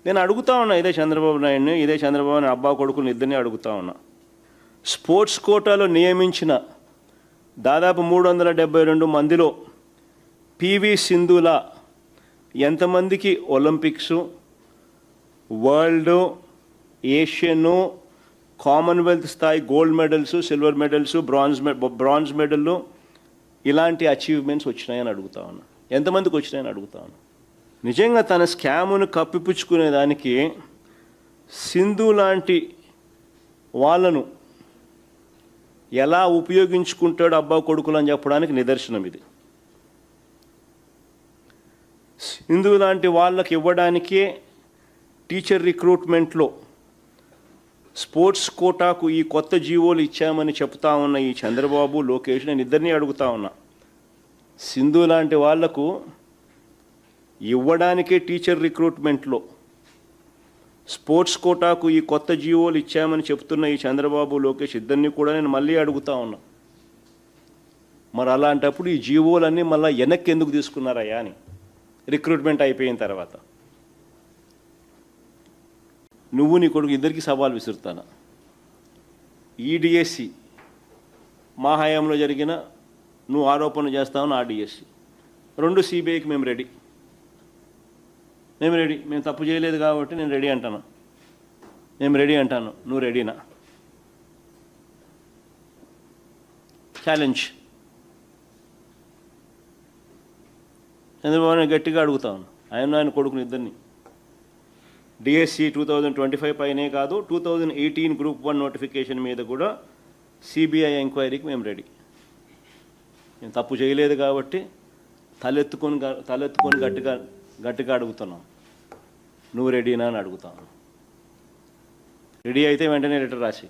నేను అడుగుతా ఉన్నా, ఇదే చంద్రబాబు నాయుడిని, ఇదే చంద్రబాబు నాయుడు అబ్బా కొడుకుని ఇద్దరిని అడుగుతా ఉన్నా. స్పోర్ట్స్ కోటాలో నియమించిన దాదాపు 372 మందిలో పివి సింధులా ఎంతమందికి ఒలింపిక్సు, వరల్డ్, ఏషియను, కామన్వెల్త్ స్థాయి gold medals, silver medals, bronze మెడల్లు ఇలాంటి అచీవ్మెంట్స్ వచ్చినాయని అడుగుతా ఉన్నా. ఎంతమందికి వచ్చినాయని అడుగుతా ఉన్నా. నిజంగా తన స్కామును కప్పిపుచ్చుకునేదానికి సింధు లాంటి వాళ్ళను ఎలా ఉపయోగించుకుంటాడు అబ్బా కొడుకులు అని చెప్పడానికి నిదర్శనం ఇది. సింధు లాంటి వాళ్ళకి ఇవ్వడానికే టీచర్ రిక్రూట్మెంట్లో స్పోర్ట్స్ కోటాకు ఈ కొత్త జీవోలు ఇచ్చామని చెప్తా ఉన్న ఈ చంద్రబాబు, లోకేష్, నేను ఇద్దరిని అడుగుతా ఉన్నా. సింధు లాంటి వాళ్లకు ఇవ్వడానికే టీచర్ రిక్రూట్మెంట్లో స్పోర్ట్స్ కోటాకు ఈ కొత్త జీవోలు ఇచ్చామని చెప్తున్న ఈ చంద్రబాబు, లోకేష్ ఇద్దరిని కూడా నేను మళ్ళీ అడుగుతా ఉన్నా. మరి అలాంటప్పుడు ఈ జీవోలన్నీ మళ్ళీ వెనక్కి ఎందుకు తీసుకున్నారయ్యా అని రిక్రూట్మెంట్ అయిపోయిన తర్వాత. నువ్వు నీ కొడుకు ఇద్దరికి సవాల్ విసురుతానా. ఈ డిఎస్సి మా హయాంలో జరిగిన నువ్వు ఆరోపణలు చేస్తావు నా డిఎస్సి రెండు సిబిఐకి మేము రెడీ. మేము తప్పు చేయలేదు కాబట్టి నేను రెడీ అంటాను. మేము రెడీ అంటాను, నువ్వు రెడీనా? ఛాలెంజ్. చంద్రబాబు నాయుడు గట్టిగా అడుగుతాను, ఆయన కొడుకుని ఇద్దరిని. డిఎస్సి 2025 పైనే కాదు, 2018 గ్రూప్ 1 నోటిఫికేషన్ మీద కూడా సిబిఐ ఎంక్వైరీకి మేము రెడీ. మేము తప్పు చేయలేదు కాబట్టి తలెత్తుకొని గట్టిగా అడుగుతున్నాం, నువ్వు రెడీనా అని అడుగుతాను. రెడీ అయితే వెంటనే లెటర్ రాసి